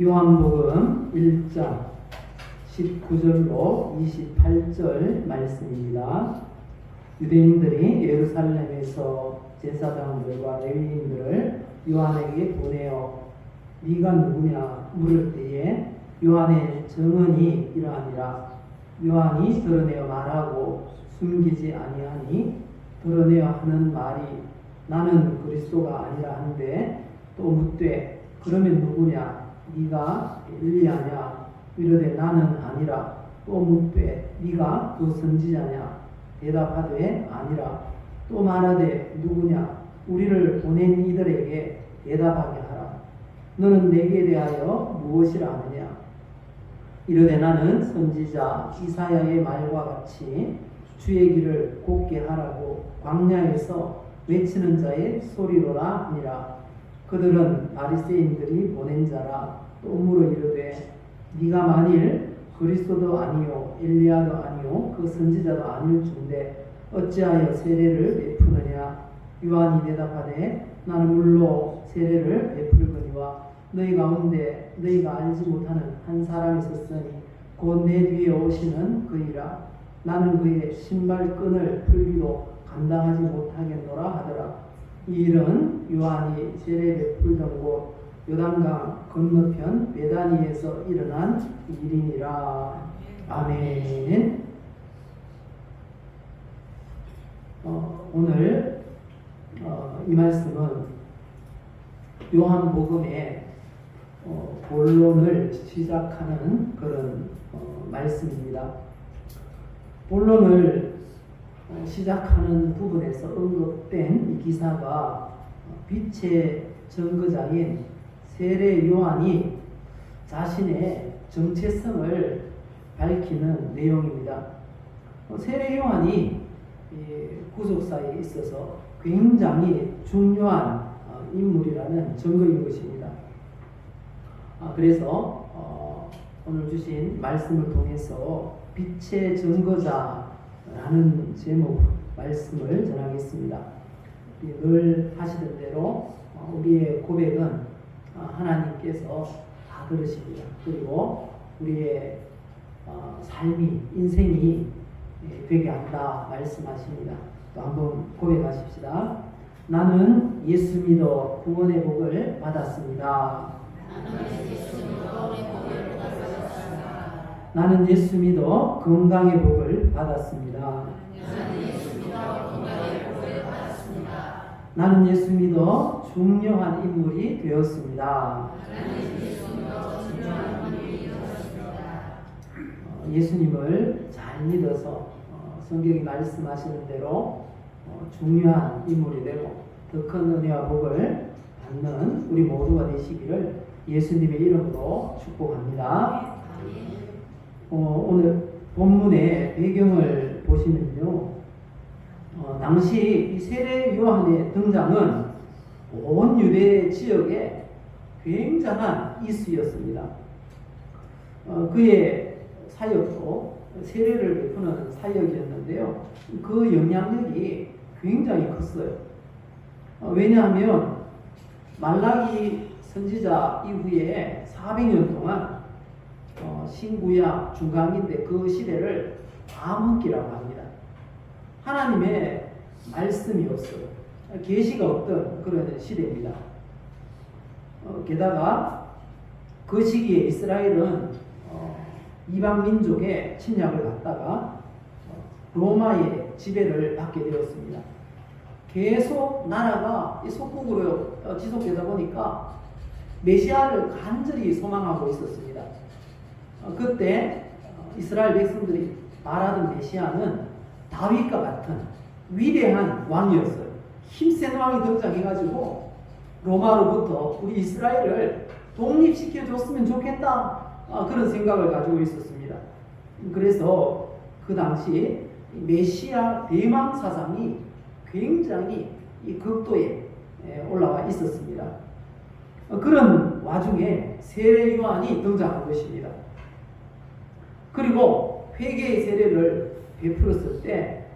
요한복음 1장 19절로 28절 말씀입니다. 유대인들이 예루살렘에서 제사장들과 레위인들을 요한에게 보내어 네가 누구냐 물을 때에 요한의 증언이 이러하니라. 요한이 드러내어 말하고 숨기지 아니하니 드러내어 하는 말이 나는 그리스도가 아니라 한데, 또 묻되 그러면 누구냐 네가 엘리야냐 이르되 나는 아니라. 또 묻되 네가 그 선지자냐 대답하되 아니라. 또 말하되 누구냐 우리를 보낸 이들에게 대답하게 하라. 너는 내게 대하여 무엇이라 하느냐 이르되 나는 선지자 이사야의 말과 같이 주의 길을 곱게 하라고 광야에서 외치는 자의 소리로라 하니라. 그들은 바리새인들이 보낸 자라. 또 물어 이르되 네가 만일 그리스도도 아니요 엘리야도 아니요 그 선지자도 아닐 중데 어찌하여 세례를 베푸느냐. 요한이 대답하되 나는 물로 세례를 베풀거니와 너희 가운데 너희가 알지 못하는 한 사람이 있었으니 곧 내 뒤에 오시는 그이라. 나는 그의 신발끈을 풀기도 감당하지 못하겠노라 하더라. 이 일은 요한이 세례 베풀던 곳 요단강 건너편 베다니에서 일어난 일이니라. 아멘. 오늘 이 말씀은 요한복음의 본론을 시작하는 그런 말씀입니다. 본론을 시작하는 부분에서 언급된 이 기사가 빛의 증거자인 세례 요한이 자신의 정체성을 밝히는 내용입니다. 세례 요한이 구속사에 있어서 굉장히 중요한 인물이라는 증거인 것입니다. 그래서 오늘 주신 말씀을 통해서 빛의 증거자라는 제목 말씀을 전하겠습니다. 늘 하시던 대로 우리의 고백은 하나님께서 다 들으십니다. 그리고 우리의 삶이 인생이 되게 한다 말씀하십니다. 또 한번 고백하십시다. 나는 예수 믿어 구원의 복을 받았습니다. 나는 예수 믿어 건강의 복을 받았습니다. 나는 예수 믿어 중요한 인물이 되었습니다. 예수님을 잘 믿어서 성경이 말씀하시는 대로 중요한 인물이 되고 더 큰 은혜와 복을 받는 우리 모두가 되시기를 예수님의 이름으로 축복합니다. 오늘 본문의 배경을 보시면요, 당시 이 세례 요한의 등장은 온 유대 지역에 굉장한 이슈였습니다. 그의 사역도 세례를 베푸는 사역이었는데요, 그 영향력이 굉장히 컸어요. 왜냐하면 말라기 선지자 이후에 400년 동안 신구약 중간기인데 그 시대를 암흑기라고 합니다. 하나님의 말씀이 없어요. 계시가 없던 그런 시대입니다. 게다가 그 시기에 이스라엘은 이방 민족의 침략을 받다가 로마의 지배를 받게 되었습니다. 계속 나라가 속국으로 지속되다 보니까 메시아를 간절히 소망하고 있었습니다. 그때 이스라엘 백성들이 말하던 메시아는 다윗과 같은 위대한 왕이었어요. 힘센 왕이 등장해가지고 로마로부터 우리 이스라엘을 독립시켜줬으면 좋겠다, 그런 생각을 가지고 있었습니다. 그래서 그 당시 메시아 대망 사상이 굉장히 이 극도에 올라와 있었습니다. 그런 와중에 세례 요한이 등장한 것입니다. 그리고 회개의 세례를 베풀었을 때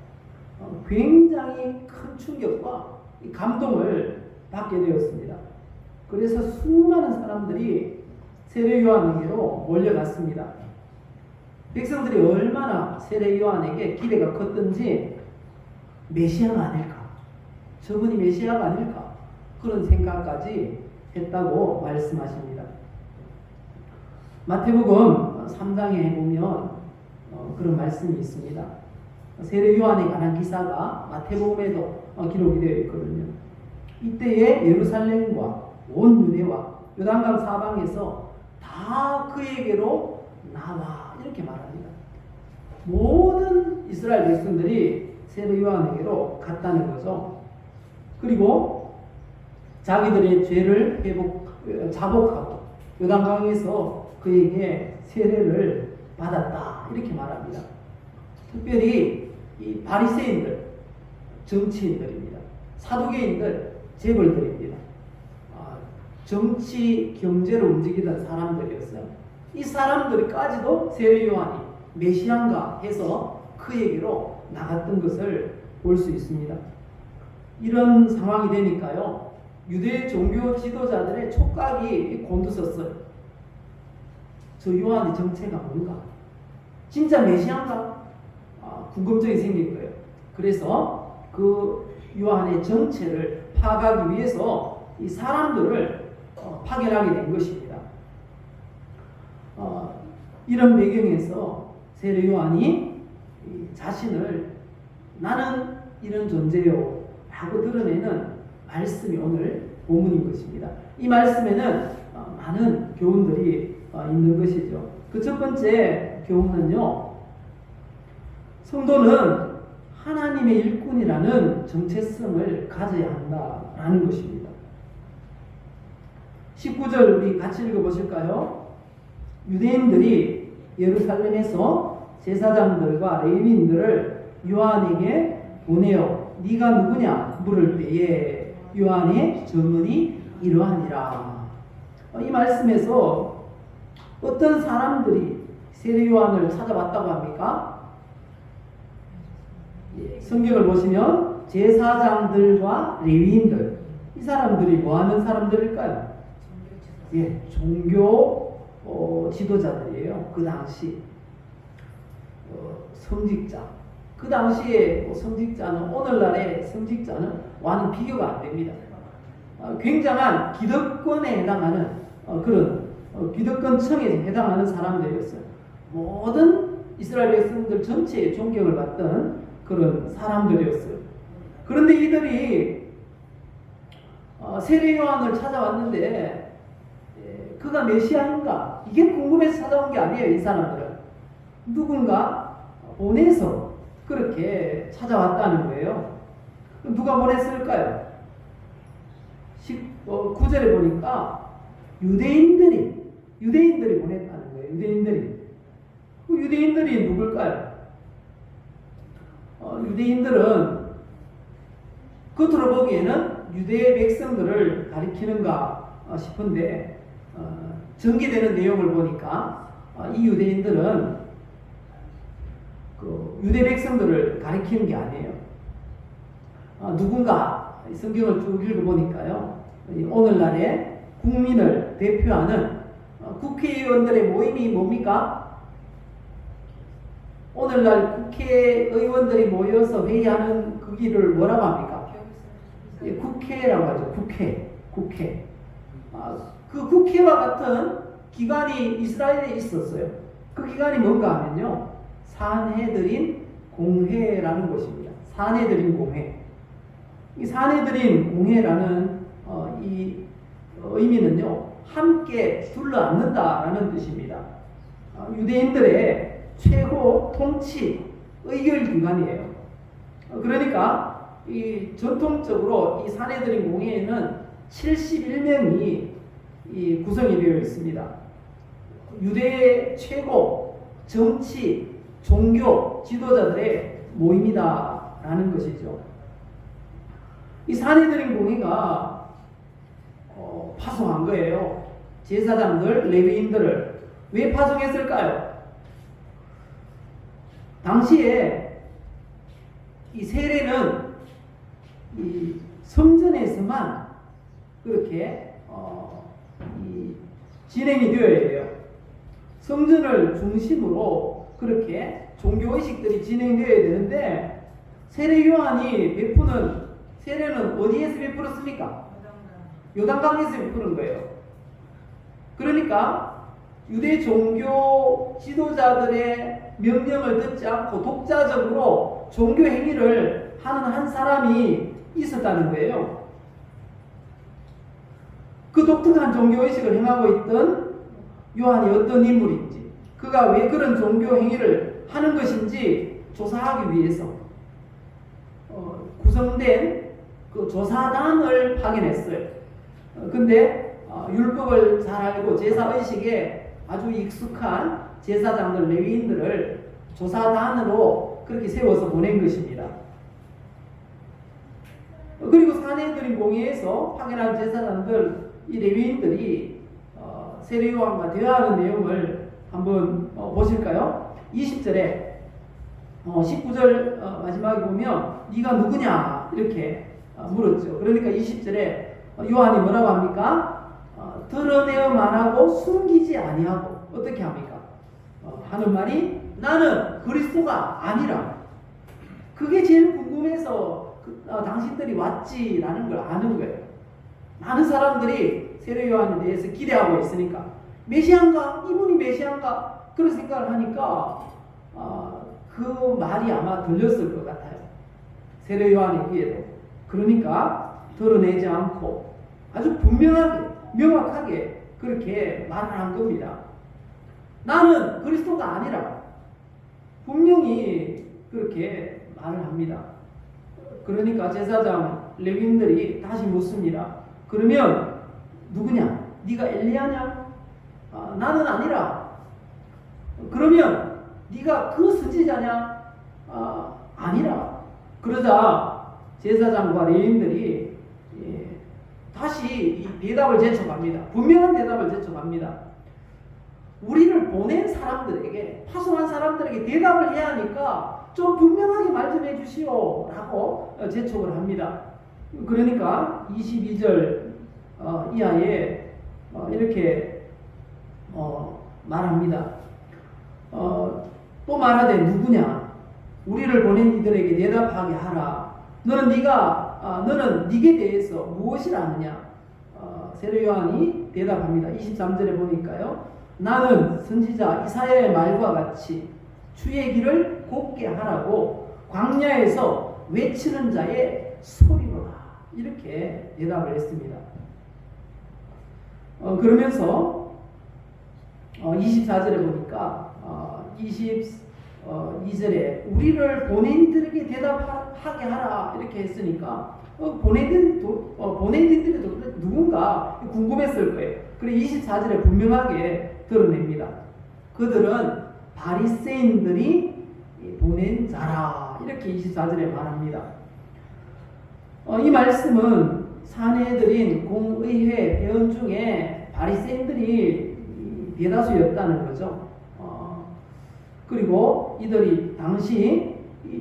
굉장히 큰 충격과 감동을 받게 되었습니다. 그래서 수많은 사람들이 세례 요한에게로 몰려갔습니다. 백성들이 얼마나 세례 요한에게 기대가 컸던지 메시아가 아닐까, 저분이 메시아가 아닐까 그런 생각까지 했다고 말씀하십니다. 마태복음 3장에 보면 그런 말씀이 있습니다. 세례 요한에 관한 기사가 마태복음에도 기록이 되어 있거든요. 이때에 예루살렘과 온 유대와 요단강 사방에서 다 그에게로 나와 이렇게 말합니다. 모든 이스라엘 백성들이 세례 요한에게로 갔다는 거죠. 그리고 자기들의 죄를 자복하고 요단강에서 그에게 세례를 받았다 이렇게 말합니다. 특별히 이 바리새인들, 정치인들입니다. 사두개인들, 재벌들입니다. 정치, 경제로 움직이던 사람들이었어요. 이 사람들까지도 세례 요한이 메시아인가 해서 그에게로 나갔던 것을 볼 수 있습니다. 이런 상황이 되니까요, 유대 종교 지도자들의 촉각이 곤두섰어요. 저 요한의 정체가 뭔가? 진짜 메시아인가? 궁금증이 생긴 거예요. 그래서 그 요한의 정체를 파악하기 위해서 이 사람들을 파견하게 된 것입니다. 이런 배경에서 세례 요한이 자신을 나는 이런 존재요 하고 드러내는 말씀이 오늘 본문인 것입니다. 이 말씀에는 많은 교훈들이 있는 것이죠. 그 첫 번째 교훈은요, 성도는 하나님의 일꾼이라는 정체성을 가져야 한다라는 것입니다. 19절 우리 같이 읽어보실까요? 유대인들이 예루살렘에서 제사장들과 레위인들을 요한에게 보내어 네가 누구냐 물을 때에 요한의 증언이 이러하니라. 이 말씀에서 어떤 사람들이 세례 요한을 찾아왔다고 합니까? 성경을 보시면 제사장들과 레위인들, 이 사람들이 뭐 하는 사람들일까요? 종교 지도자들이에요. 그 당시 성직자. 그 당시에 성직자는 오늘날의 성직자는 와는 비교가 안 됩니다. 굉장한 기득권에 해당하는 그런 기득권층에 해당하는 사람들이었어요. 모든 이스라엘 백성들 전체에 존경을 받던 그런 사람들이었어요. 그런데 이들이 세례 요한을 찾아왔는데 그가 메시아인가? 이게 궁금해서 찾아온 게 아니에요. 이 사람들은 누군가 보내서 그렇게 찾아왔다는 거예요. 누가 보냈을까요? 9절에 보니까 유대인들이 보냈다는 거예요. 유대인들이 누굴까요? 유대인들은 겉으로 보기에는 유대 백성들을 가리키는가 싶은데 전개되는 내용을 보니까 이 유대인들은 그 유대 백성들을 가리키는 게 아니에요. 누군가 성경을 쭉 읽어보니까요, 오늘날의 국민을 대표하는 국회의원들의 모임이 뭡니까? 오늘날 국회의원들이 모여서 회의하는 그 길을 뭐라고 합니까? 국회라고 하죠. 국회. 그 국회와 같은 기관이 이스라엘에 있었어요. 그 기관이 뭔가 하면요, 산헤드린 공회라는 것입니다. 산헤드린 공회. 이 산헤드린 공회라는 이 의미는요, 함께 둘러앉는다라는 뜻입니다. 유대인들의 최고 통치 의결 기관이에요. 그러니까 이 전통적으로 이 산헤드린 공회에는 71명이 이 구성이 되어 있습니다. 유대의 최고 정치, 종교 지도자들의 모임이다라는 것이죠. 이 산헤드린 공회가 파송한 거예요. 제사장들, 레위인들을. 왜 파송했을까요? 당시에 이 세례는 이 성전에서만 그렇게 이 진행이 되어야 돼요. 성전을 중심으로 그렇게 종교의식들이 진행되어야 되는데 세례 요한이 베푸는 세례는 어디에서 베풀었습니까? 요단강에서 베푸는 거예요. 그러니까 유대 종교 지도자들의 명령을 듣지 않고 독자적으로 종교 행위를 하는 한 사람이 있었다는 거예요. 그 독특한 종교의식을 행하고 있던 요한이 어떤 인물인지, 그가 왜 그런 종교 행위를 하는 것인지 조사하기 위해서 구성된 그 조사단을 파견했어요. 근데 율법을 잘 알고 제사의식에 아주 익숙한 제사장들, 레위인들을 조사단으로 그렇게 세워서 보낸 것입니다. 그리고 사내들인 공회에서 파견한 제사장들, 이 레위인들이 세례 요한과 대화하는 내용을 한번 보실까요? 20절에 19절 마지막에 보면 네가 누구냐 이렇게 물었죠. 그러니까 20절에 요한이 뭐라고 합니까? 드러내어 말하고 숨기지 아니하고 어떻게 합니까? 하는 말이 나는 그리스도가 아니라. 그게 제일 궁금해서 당신들이 왔지라는 걸 아는 거예요. 많은 사람들이 세례 요한에 대해서 기대하고 있으니까 메시아인가? 이분이 메시아인가? 그런 생각을 하니까 그 말이 아마 들렸을 것 같아요. 세례 요한의 귀에도. 그러니까 드러내지 않고 아주 분명하게 명확하게 그렇게 말을 한 겁니다. 나는 그리스도가 아니라. 분명히 그렇게 말을 합니다. 그러니까 제사장 레위인들이 다시 묻습니다. 그러면 누구냐? 네가 엘리야냐? 나는 아니라. 그러면 네가 그 선지자냐? 아니라. 그러자 제사장과 레위인들이 다시 이 대답을 제촉합니다. 분명한 대답을 제촉합니다. 우리를 보낸 사람들에게, 파송한 사람들에게 대답을 해야 하니까 좀 분명하게 말 좀 해주시오 라고 제촉을 합니다. 그러니까 22절 이하에 이렇게 말합니다. 또 말하되 누구냐? 우리를 보낸 이들에게 대답하게 하라. 너는 네게 대해서 무엇을 아느냐? 세례 요한이 대답합니다. 23절에 보니까요. 나는 선지자 이사야의 말과 같이 주의 길을 곱게 하라고 광야에서 외치는 자의 소리로라. 이렇게 대답을 했습니다. 그러면서 24절에 보니까 22절에 우리를 보낸 이들에게 대답하게 하라 이렇게 했으니까 보낸 이들이 누군가 궁금했을 거예요. 그리고 24절에 분명하게 드러냅니다. 그들은 바리새인들이 보낸 자라 이렇게 24절에 말합니다. 이 말씀은 사내들인 공의회 회원 중에 바리새인들이 대다수였다는 거죠. 그리고 이들이 당시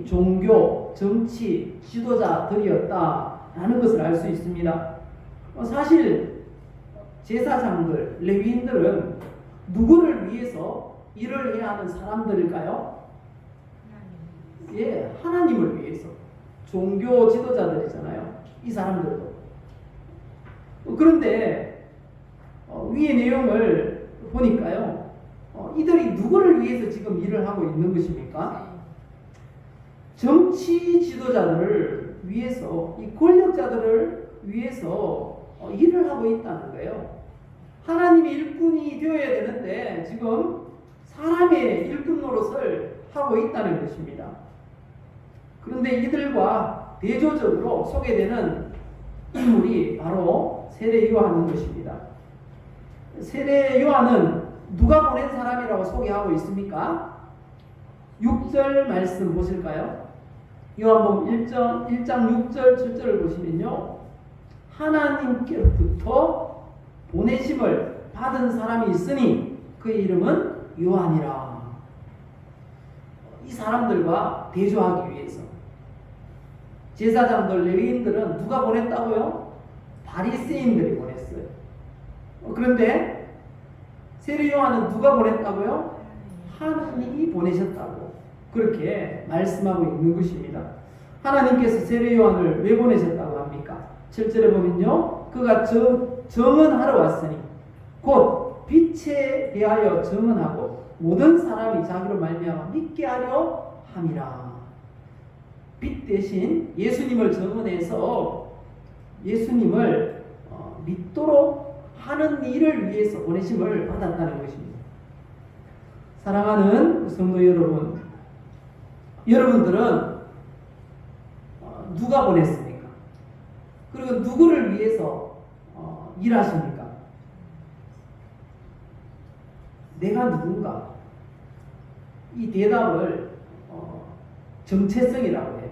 종교, 정치 지도자들이었다라는 것을 알 수 있습니다. 사실 제사장들, 레위인들은 누구를 위해서 일을 해야 하는 사람들일까요? 예, 하나님을 위해서. 종교 지도자들이잖아요. 이 사람들도. 그런데 위의 내용을 보니까요. 이들이 누구를 위해서 지금 일을 하고 있는 것입니까? 정치 지도자들을 위해서, 이 권력자들을 위해서 일을 하고 있다는 거예요. 하나님의 일꾼이 되어야 되는데 지금 사람의 일꾼 노릇을 하고 있다는 것입니다. 그런데 이들과 대조적으로 소개되는 인물이 바로 세례 요한인 것입니다. 세례 요한은 누가 보낸 사람이라고 소개하고 있습니까? 6절 말씀 보실까요? 요한복음 1장 6절 7절을 보시면요. 하나님께로부터 보내심을 받은 사람이 있으니 그의 이름은 요한이라. 이 사람들과 대조하기 위해서 제사장들, 레위인들은 누가 보냈다고요? 바리새인들이 보냈어요. 그런데 세례 요한은 누가 보냈다고요? 하나님이 보내셨다고 그렇게 말씀하고 있는 것입니다. 하나님께서 세례 요한을 왜 보내셨다고 합니까? 7절에 보면요. 그가 정언하러 왔으니 곧 빛에 대하여 정언하고 모든 사람이 자기로 말미암아 믿게 하려 함이라. 빛 대신 예수님을 정언해서 예수님을 믿도록 하는 일을 위해서 보내심을 받았다는 것입니다. 사랑하는 성도 여러분, 여러분들은 누가 보냈습니까? 그리고 누구를 위해서 일하십니까? 내가 누군가? 이 대답을 정체성이라고 해요.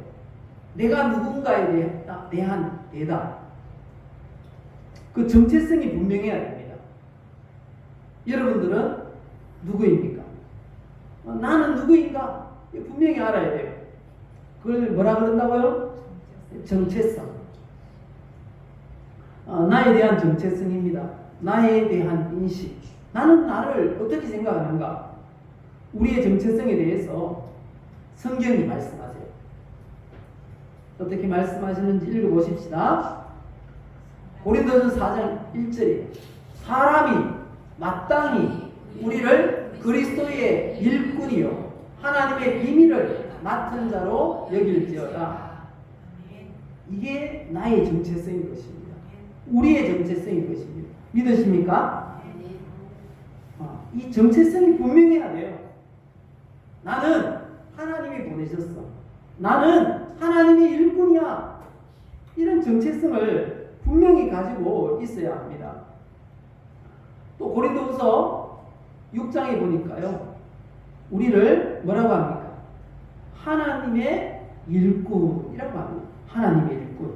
내가 누군가에 대한 대답. 그 정체성이 분명해야 됩니다. 여러분들은 누구입니까? 나는 누구인가? 분명히 알아야 돼요. 그걸 뭐라 그런다고요? 정체성. 나에 대한 정체성입니다. 나에 대한 인식. 나는 나를 어떻게 생각하는가? 우리의 정체성에 대해서 성경이 말씀하세요. 어떻게 말씀하시는지 읽어보십시다. 고린도전서 4장 1절이에요. 사람이 마땅히 우리를 그리스도의 일꾼이요 하나님의 비밀을 맡은 자로 여길지어다. 이게 나의 정체성인 것입니다. 우리의 정체성인 것입니다. 믿으십니까? 이 정체성이 분명해야 돼요. 나는 하나님이 보내셨어. 나는 하나님의 일꾼이야. 이런 정체성을 분명히 가지고 있어야 합니다. 또 고린도후서 6장에 보니까요. 우리를 뭐라고 합니까? 하나님의 일꾼이라고 합니다. 하나님의 일꾼.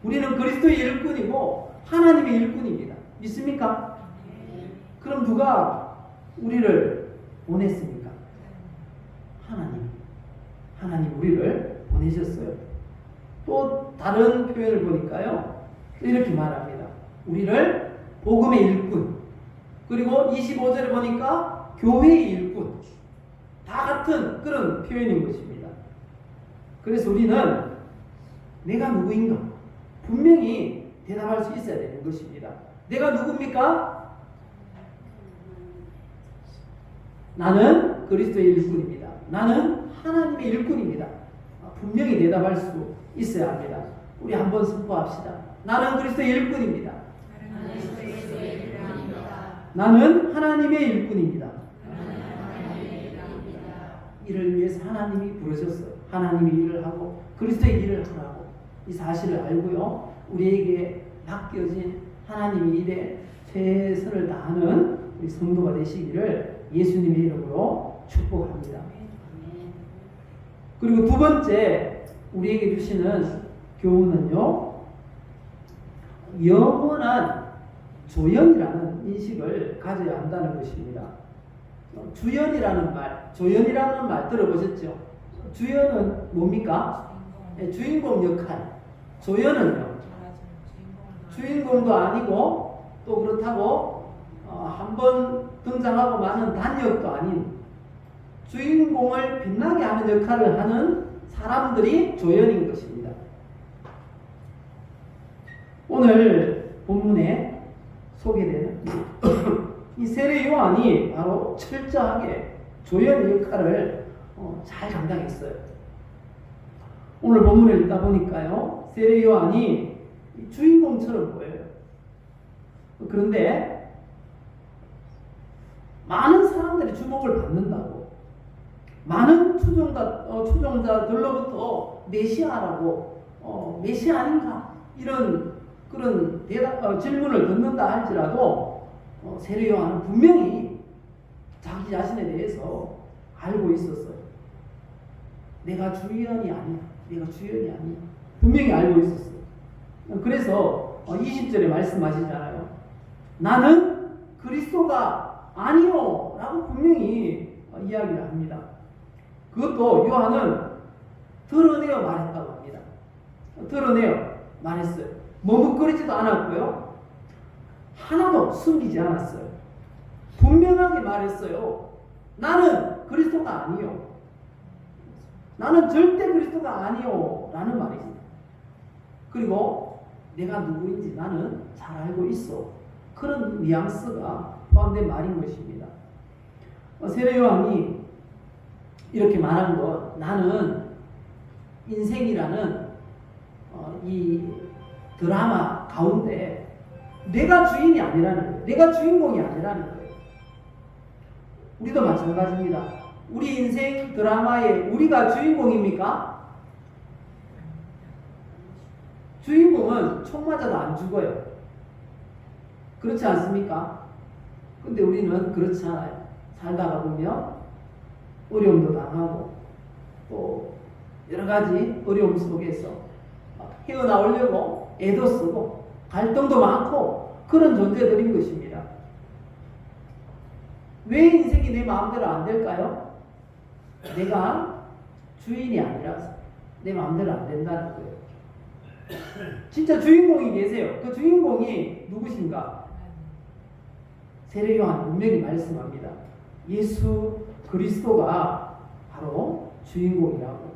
우리는 그리스도의 일꾼이고 하나님의 일꾼입니다. 믿습니까? 그럼 누가 우리를 보냈습니까? 하나님 우리를 보내셨어요. 또 다른 표현을 보니까요. 이렇게 말합니다. 우리를 복음의 일꾼. 그리고 25절에 보니까 교회의 일꾼. 다 같은 그런 표현인 것입니다. 그래서 우리는 내가 누구인가 분명히 대답할 수 있어야 되는 것입니다. 내가 누굽니까? 나는 그리스도의 일꾼입니다. 나는 하나님의 일꾼입니다. 분명히 대답할 수 있어야 합니다. 우리 한번 선포합시다. 나는 그리스도의 일꾼입니다. 나는 하나님의 일꾼입니다. 이를 위해서 하나님이 부르셨어요. 하나님이 일을 하고 그리스도의 일을 하라고 이 사실을 알고요. 우리에게 맡겨진 하나님의 일에 최선을 다하는 우리 성도가 되시기를 예수님의 이름으로 축복합니다. 그리고 두 번째 우리에게 주시는 교훈은요. 영원한 조연이라는 인식을 가져야 한다는 것입니다. 주연이라는 말, 조연이라는 말 들어보셨죠? 주연은 뭡니까? 주인공 역할. 조연은요. 주인공도 아니고 또 그렇다고 한번 등장하고 마는 단역도 아닌 주인공을 빛나게 하는 역할을 하는 사람들이 조연인 것입니다. 오늘 본문에 소개되는 이 세례 요한이 바로 철저하게 조연의 역할을 잘 감당했어요. 오늘 본문을 읽다 보니까요. 세례 요한이 주인공처럼 보여요. 그런데 많은 사람들이 주목을 받는다고 많은 추종자들로부터 메시아라고 메시아 아닌가 이런 그런 질문을 듣는다 할지라도 세례 요한은 분명히 자기 자신에 대해서 알고 있었어요. 내가 주연이 아니야. 분명히 알고 있었어요. 그래서 20절에 말씀하시잖아요. 나는 그리스도가 아니요 라고 분명히 이야기를 합니다. 그것도 요한은 드러내어 말했다고 합니다. 드러내어 말했어요. 머뭇거리지도 않았고요. 하나도 숨기지 않았어요. 분명하게 말했어요. 나는 그리스도가 아니요. 나는 절대 그리스도가 아니요. 라는 말입니다. 그리고 내가 누구인지 나는 잘 알고 있어. 그런 뉘앙스가 포함된 말인 것입니다. 세례 요한이 이렇게 말한 것, 나는 인생이라는 이 드라마 가운데 내가 주인이 아니라는 거예요. 내가 주인공이 아니라는 거예요. 우리도 마찬가지입니다. 우리 인생 드라마에 우리가 주인공입니까? 주인공은 총 맞아도 안 죽어요. 그렇지 않습니까? 근데 우리는 그렇지 않아요. 살다가 보면 어려움도 당하고 또 여러 가지 어려움 속에서 헤어나오려고 애도 쓰고 갈등도 많고 그런 존재들인 것입니다. 왜 인생이 내 마음대로 안 될까요? 내가 주인이 아니라서 내 마음대로 안 된다는 거예요. 진짜 주인공이 계세요. 그 주인공이 누구신가? 세례 요한 분명히 말씀합니다. 예수 그리스도가 바로 주인공이라고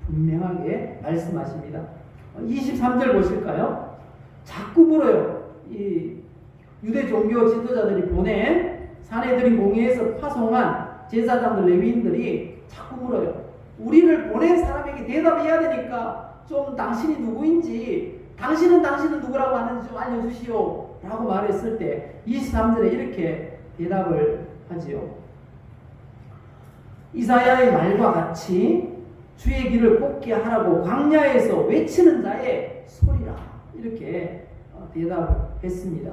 분명하게 말씀하십니다. 23절 보실까요? 자꾸 물어요. 이 유대 종교 지도자들이 보낸 사내들인 공회에서 파송한 제사장들 레위인들이 자꾸 물어요. 우리를 보낸 사람에게 대답해야 되니까 좀 당신이 누구인지, 당신은 누구라고 하는지 좀 알려주시오 라고 말했을 때 23절에 이렇게 대답을 하지요. 이사야의 말과 같이 주의 길을 곱게 하라고 광야에서 외치는 자의 소리라, 이렇게 대답을 했습니다.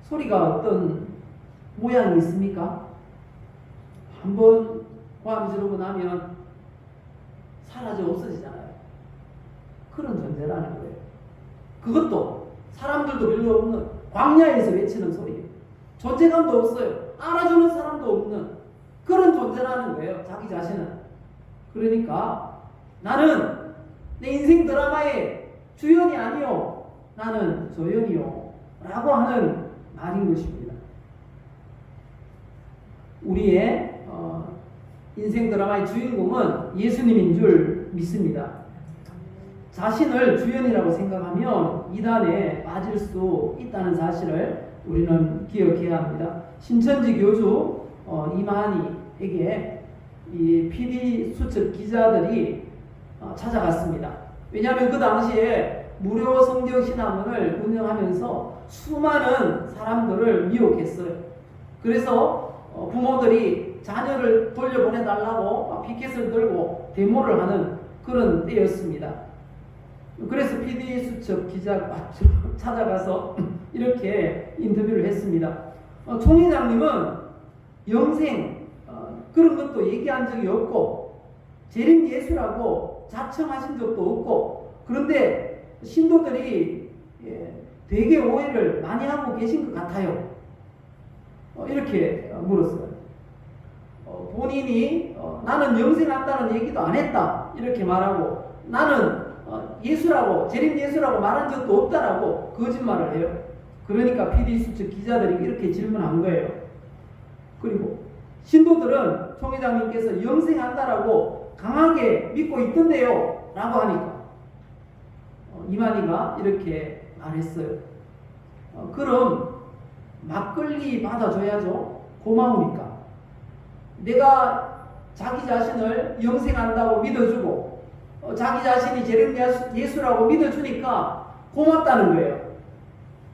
소리가 어떤 모양이 있습니까? 한번 고함 지르고 나면 사라져 없어지잖아요. 그런 존재라는 거예요. 그것도 사람들도 별로 없는 광야에서 외치는 소리, 존재감도 없어요. 알아주는 사람도 없는 그런 존재라는 거예요. 자기 자신은. 그러니까 나는 내 인생 드라마의 주연이 아니요, 나는 조연이요 라고 하는 말인 것입니다. 우리의 인생 드라마의 주인공은 예수님인 줄 믿습니다. 자신을 주연이라고 생각하면 이단에 빠질 수 있다는 사실을 우리는 기억해야 합니다. 신천지 교주 이만희에게 이 PD 수첩 기자들이 찾아갔습니다. 왜냐하면 그 당시에 무료 성경 신학원을 운영하면서 수많은 사람들을 미혹했어요. 그래서 부모들이 자녀를 돌려보내달라고 피켓을 들고 데모를 하는 그런 때였습니다. 그래서 PD 수첩 기자가 찾아가서 이렇게 인터뷰를 했습니다. 총회장님은 영생 그런 것도 얘기한 적이 없고 재림 예수라고 자청하신 적도 없고, 그런데 신도들이 되게 오해를 많이 하고 계신 것 같아요. 이렇게 물었어요. 본인이 나는 영생한다는 얘기도 안 했다 이렇게 말하고, 나는 예수라고, 재림 예수라고 말한 적도 없다라고 거짓말을 해요. 그러니까 PD 수첩 기자들이 이렇게 질문한 거예요. 그리고 신도들은 총회장님께서 영생한다라고 강하게 믿고 있던데요 라고 하니까 이만희가 이렇게 말했어요. 그럼 막걸리 받아줘야죠. 고마우니까. 내가 자기 자신을 영생한다고 믿어주고 자기 자신이 재림 예수라고 믿어주니까 고맙다는 거예요.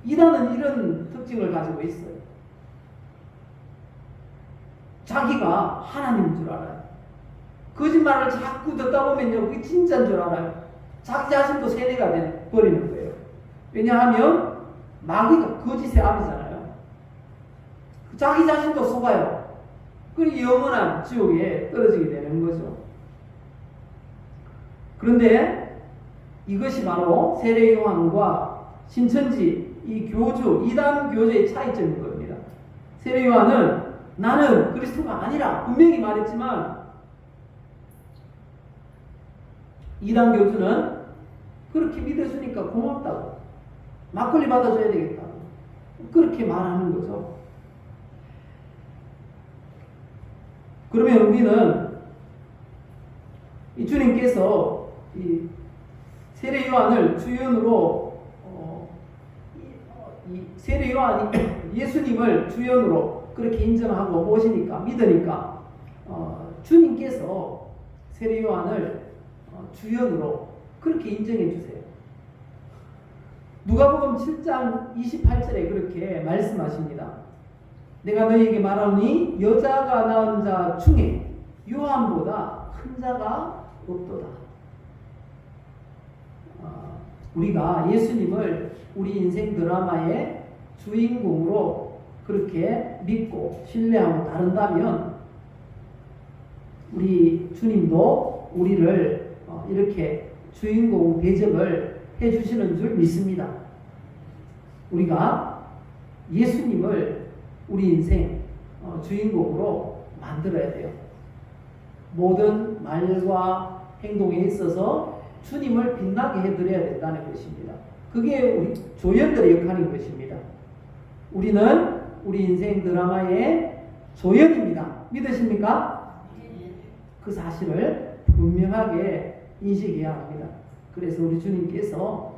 이단은 이런 특징을 가지고 있어요. 자기가 하나님인 줄 알아요. 거짓말을 자꾸 듣다 보면요, 그게 진짜인 줄 알아요. 자기 자신도 세뇌가 버리는 거예요. 왜냐하면 마귀가 거짓의 아비잖아요. 자기 자신도 속아요. 그리고 영원한 지옥에 떨어지게 되는 거죠. 그런데 이것이 바로 세례 요한과 신천지 이 교주, 이단 교주의 차이점인 겁니다. 세례 요한은 나는 그리스도가 아니라 분명히 말했지만, 이단 교주는 그렇게 믿어주니까 고맙다고, 막걸리 받아줘야 되겠다고, 그렇게 말하는 거죠. 그러면 우리는 이 주님께서 이 세례 요한을 주연으로 이 세례 요한이 예수님을 주연으로 그렇게 인정하고 모시니까 믿으니까 주님께서 세례 요한을 주연으로 그렇게 인정해 주세요. 누가복음 7장 28절에 그렇게 말씀하십니다. 내가 너희에게 말하노니 여자가 낳은 자 중에 요한보다 큰 자가 없도다. 우리가 예수님을 우리 인생 드라마의 주인공으로 그렇게 믿고 신뢰하고 따른다면 우리 주님도 우리를 이렇게 주인공 대접을 해주시는 줄 믿습니다. 우리가 예수님을 우리 인생 주인공으로 만들어야 돼요. 모든 말과 행동에 있어서 주님을 빛나게 해드려야 된다는 것입니다. 그게 우리 조연들의 역할인 것입니다. 우리는 우리 인생 드라마의 조연입니다. 믿으십니까? 그 사실을 분명하게 인식해야 합니다. 그래서 우리 주님께서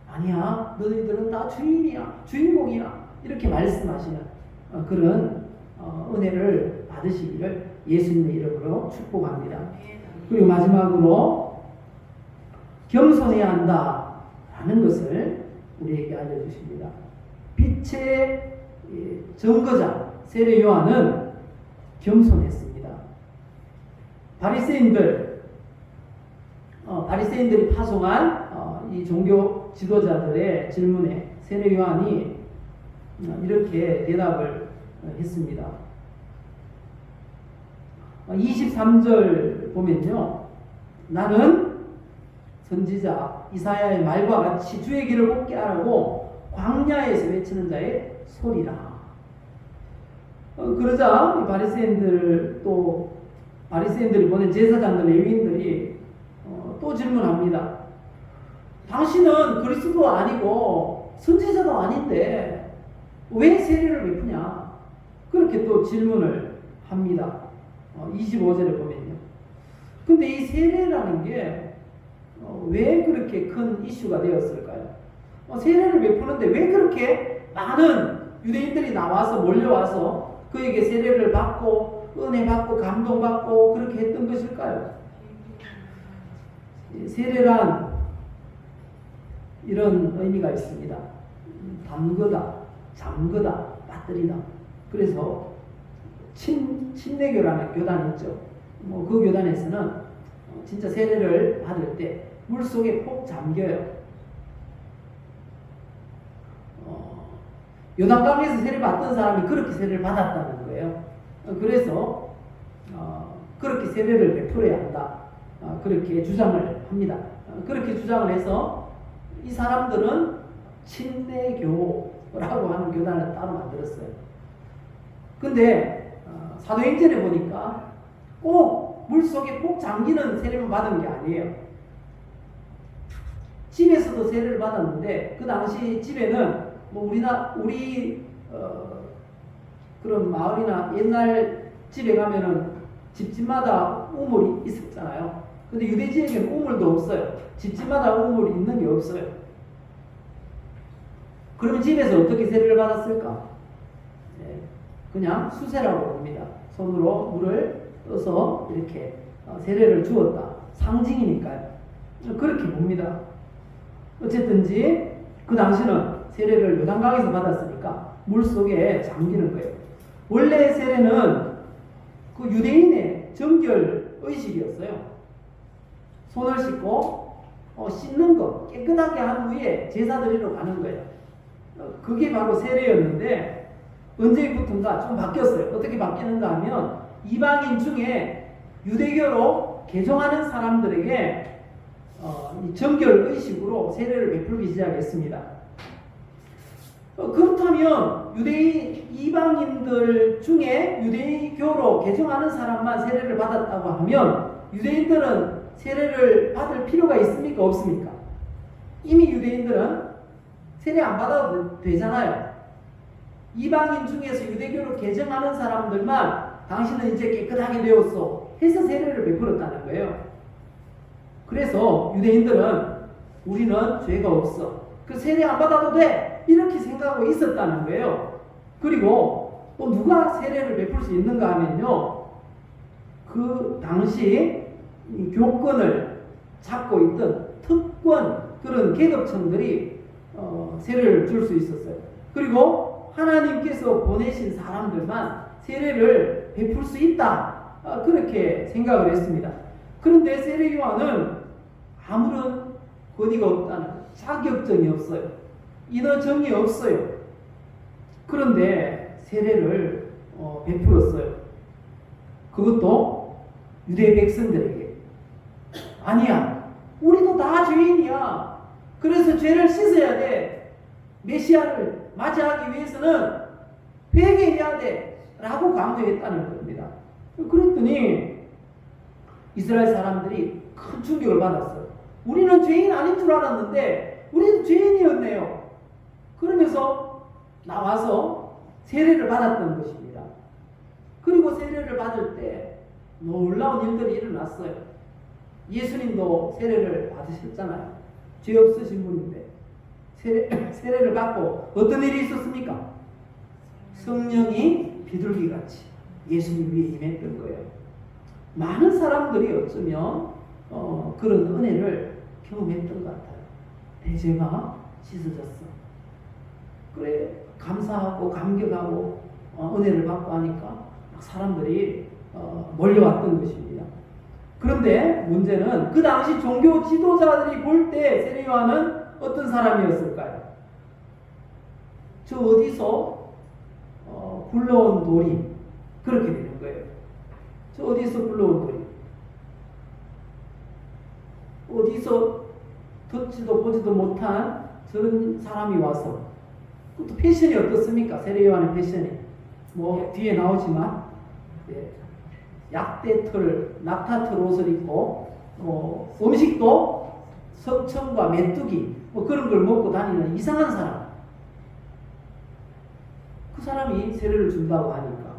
아니야, 너희들은 다 주인이야, 주인공이야 이렇게 말씀하시는 그런 은혜를 받으시기를 예수님의 이름으로 축복합니다. 그리고 마지막으로 겸손해야 한다라는 것을 우리에게 알려주십니다. 빛의 증거자 세례 요한은 겸손했습니다. 바리새인들이 파송한 이 종교 지도자들의 질문에 세례 요한이 이렇게 대답을 했습니다. 23절 보면요, 나는 선지자 이사야의 말과 같이 주의 길을 곱게 하라고 광야에서 외치는 자의 소리라. 그러자 바리새인들이 보낸 제사장들 레위인들이 또 질문합니다. 당신은 그리스도 아니고 선지자도 아닌데 왜 세례를 베푸냐? 그렇게 또 질문을 합니다. 25절에 보면요. 근데 이 세례라는 게 왜 그렇게 큰 이슈가 되었을까요? 세례를 베푸는데 왜 그렇게 많은 유대인들이 몰려와서 그에게 세례를 받고 은혜 받고 감동 받고 그렇게 했던 것일까요? 세례란 이런 의미가 있습니다. 담그다, 잠그다, 빠뜨리다. 그래서 침례교라는 교단이 있죠. 그 교단에서는 진짜 세례를 받을 때 물속에 푹 잠겨요. 요단강에서 세례 받던 사람이 그렇게 세례를 받았다는 거예요. 그래서 그렇게 세례를 베풀어야 한다. 그렇게 주장을 합니다. 그렇게 주장을 해서 이 사람들은 침례교라고 하는 교단을 따로 만들었어요. 근데 사도행전에 보니까 꼭 물속에 꼭 잠기는 세례만 받은 게 아니에요. 집에서도 세례를 받았는데 그 당시 집에는 우리 그런 마을이나 옛날 집에 가면은 집집마다 우물이 있었잖아요. 근데 유대지에게는 우물도 없어요. 집집마다 우물이 있는 게 없어요. 그러면 집에서 어떻게 세례를 받았을까? 그냥 수세라고 봅니다. 손으로 물을 떠서 이렇게 세례를 주었다. 상징이니까요. 그렇게 봅니다. 어쨌든지 그 당시는 세례를 요단강에서 받았으니까 물속에 잠기는 거예요. 원래 세례는 그 유대인의 정결 의식이었어요. 손을 씻고 씻는 것 깨끗하게 한 후에 제사 드리러 가는 거예요. 그게 바로 세례였는데 언제부턴가 좀 바뀌었어요. 어떻게 바뀌는가 하면 이방인 중에 유대교로 개종하는 사람들에게 이 정결 의식으로 세례를 베풀기 시작했습니다. 그렇다면 이방인들 중에 유대교로 개종하는 사람만 세례를 받았다고 하면 유대인들은 세례를 받을 필요가 있습니까? 없습니까? 이미 유대인들은 세례 안 받아도 되잖아요. 이방인 중에서 유대교를 개정하는 사람들만 당신은 이제 깨끗하게 되었어 해서 세례를 베풀었다는 거예요. 그래서 유대인들은 우리는 죄가 없어, 그 세례 안 받아도 돼, 이렇게 생각하고 있었다는 거예요. 그리고 또 누가 세례를 베풀 수 있는가 하면요, 그 당시 이 교권을 잡고 있던 특권, 그런 계급층들이 세례를 줄 수 있었어요. 그리고 하나님께서 보내신 사람들만 세례를 베풀 수 있다, 그렇게 생각을 했습니다. 그런데 세례 요한은 아무런 권위가 없다는, 자격증이 없어요. 인허정이 없어요. 그런데 세례를 베풀었어요. 그것도 유대 백성들에게. 아니야, 우리도 다 죄인이야. 그래서 죄를 씻어야 돼. 메시아를 맞이하기 위해서는 회개해야 돼 라고 강조했다는 겁니다. 그랬더니 이스라엘 사람들이 큰 충격을 받았어요. 우리는 죄인 아닌 줄 알았는데 우리도 죄인이었네요. 그러면서 나와서 세례를 받았던 것입니다. 그리고 세례를 받을 때 놀라운 일들이 일어났어요. 예수님도 세례를 받으셨잖아요. 죄 없으신 분인데 세례를 받고 어떤 일이 있었습니까? 성령이 비둘기같이 예수님 위에 임했던 거예요. 많은 사람들이 어쩌면 그런 은혜를 경험했던 것 같아요. 내 죄가 씻어졌어. 그래, 감사하고 감격하고 은혜를 받고 하니까 막 사람들이 몰려왔던 것입니다. 그런데 문제는 그 당시 종교 지도자들이 볼 때 세례 요한은 어떤 사람이었을까요? 저 어디서 굴러온 돌이, 그렇게 되는 거예요. 저 어디서 굴러온 돌이, 어디서 듣지도 보지도 못한 저런 사람이 와서, 또 패션이 어떻습니까? 세례 요한의 패션이 뭐 뒤에 나오지만, 약대털, 낙타털 옷을 입고 음식도 석청과 메뚜기 뭐 그런 걸 먹고 다니는 이상한 사람. 그 사람이 세례를 준다고 하니까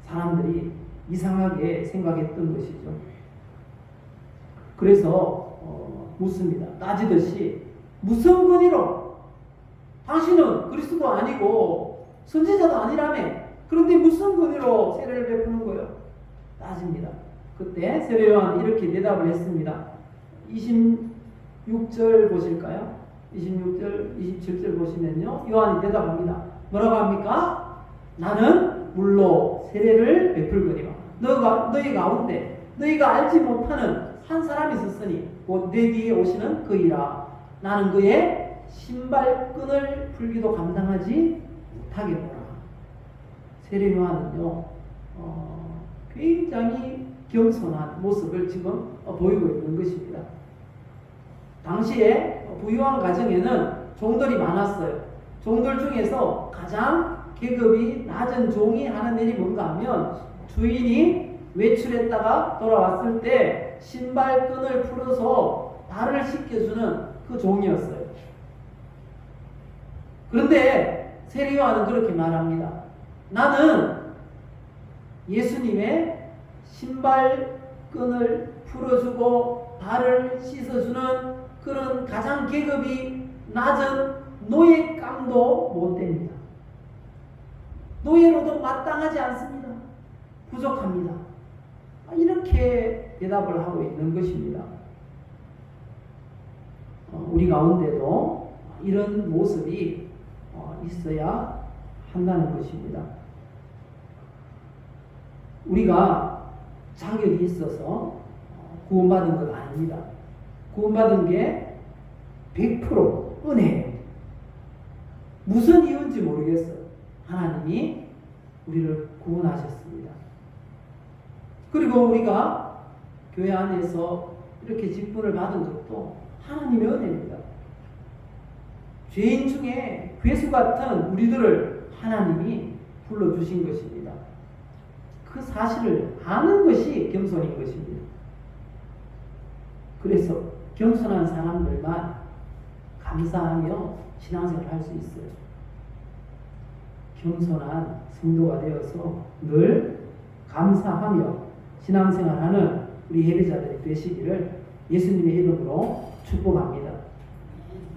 사람들이 이상하게 생각했던 것이죠. 그래서 묻습니다. 따지듯이 무슨 권위로, 당신은 그리스도 아니고 선지자도 아니라며, 그런데 무슨 권위로 세례를 베푸는 거예요? 따집니다. 그때 세례 요한이 이렇게 대답을 했습니다. 26절 보실까요? 26절, 27절 보시면요, 요한이 대답합니다. 뭐라고 합니까? 나는 물로 세례를 베풀거니와 너희 가운데 너희가 알지 못하는 한 사람이 있었으니 곧 내 뒤에 오시는 그이라. 나는 그의 신발끈을 풀기도 감당하지 못하겠노라. 세례 요한은요, 굉장히 겸손한 모습을 지금 보이고 있는 것입니다. 당시에 부유한 가정에는 종들이 많았어요. 종들 중에서 가장 계급이 낮은 종이 하는 일이 뭔가 하면 주인이 외출했다가 돌아왔을 때 신발끈을 풀어서 발을 씻겨주는 그 종이었어요. 그런데 세례 요한은 그렇게 말합니다. 나는 예수님의 신발끈을 풀어주고 발을 씻어주는 그런 가장 계급이 낮은 노예감도 못 됩니다. 노예로도 마땅하지 않습니다. 부족합니다. 이렇게 대답을 하고 있는 것입니다. 우리 가운데도 이런 모습이 있어야 한다는 것입니다. 우리가 자격이 있어서 구원받은 건 아닙니다. 구원받은 게 100% 은혜예요. 무슨 이유인지 모르겠어요. 하나님이 우리를 구원하셨습니다. 그리고 우리가 교회 안에서 이렇게 직분을 받은 것도 하나님의 은혜입니다. 죄인 중에 괴수 같은 우리들을 하나님이 불러주신 것입니다. 그 사실을 아는 것이 겸손인 것입니다. 그래서 겸손한 사람들만 감사하며 신앙생활을 할 수 있어요. 겸손한 성도가 되어서 늘 감사하며 신앙생활하는 우리 예배자들이 되시기를 예수님의 이름으로 축복합니다.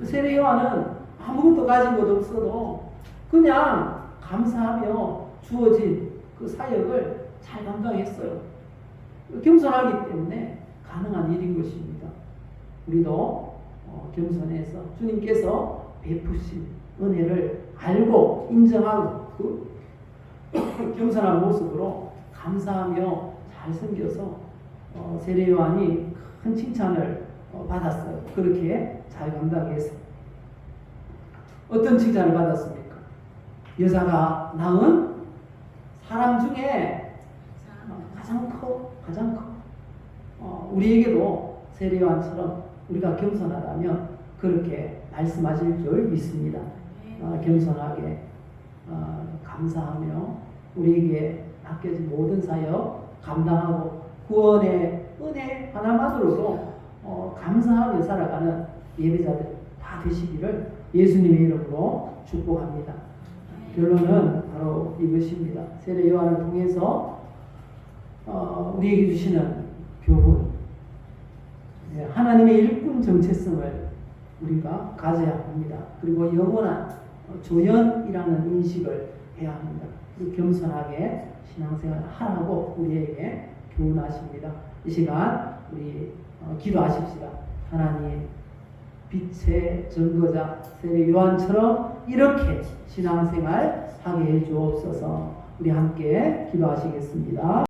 세례 요한은 아무것도 가진 것 없어도 그냥 감사하며 주어진 그 사역을 잘 감당했어요. 겸손하기 때문에 가능한 일인 것입니다. 우리도 겸손해서 주님께서 베푸신 은혜를 알고 인정하고 그 겸손한 모습으로 감사하며 잘 섬겨서 세례 요한이 큰 칭찬을 받았어요. 그렇게 잘 감당해서. 어떤 칭찬을 받았습니까? 여자가 낳은 사람 중에 가장 커. 우리에게도 세례 요한처럼 우리가 겸손하다면 그렇게 말씀하실 줄 믿습니다. 겸손하게 감사하며 우리에게 맡겨진 모든 사역 감당하고 구원의 은혜 하나만으로도 감사하며 살아가는 예배자들 다 되시기를 예수님의 이름으로 축복합니다. 결론은 바로 이것입니다. 세례 요한을 통해서 우리에게 주시는 교훈, 하나님의 일꾼 정체성을 우리가 가져야 합니다. 그리고 영원한 조연이라는 인식을 해야 합니다. 겸손하게 신앙생활을 하라고 우리에게 교훈하십니다. 이 시간 우리 기도하십시다. 하나님, 빛의 증거자 세례 요한처럼 이렇게 신앙생활 하게 해주옵소서. 우리 함께 기도하시겠습니다.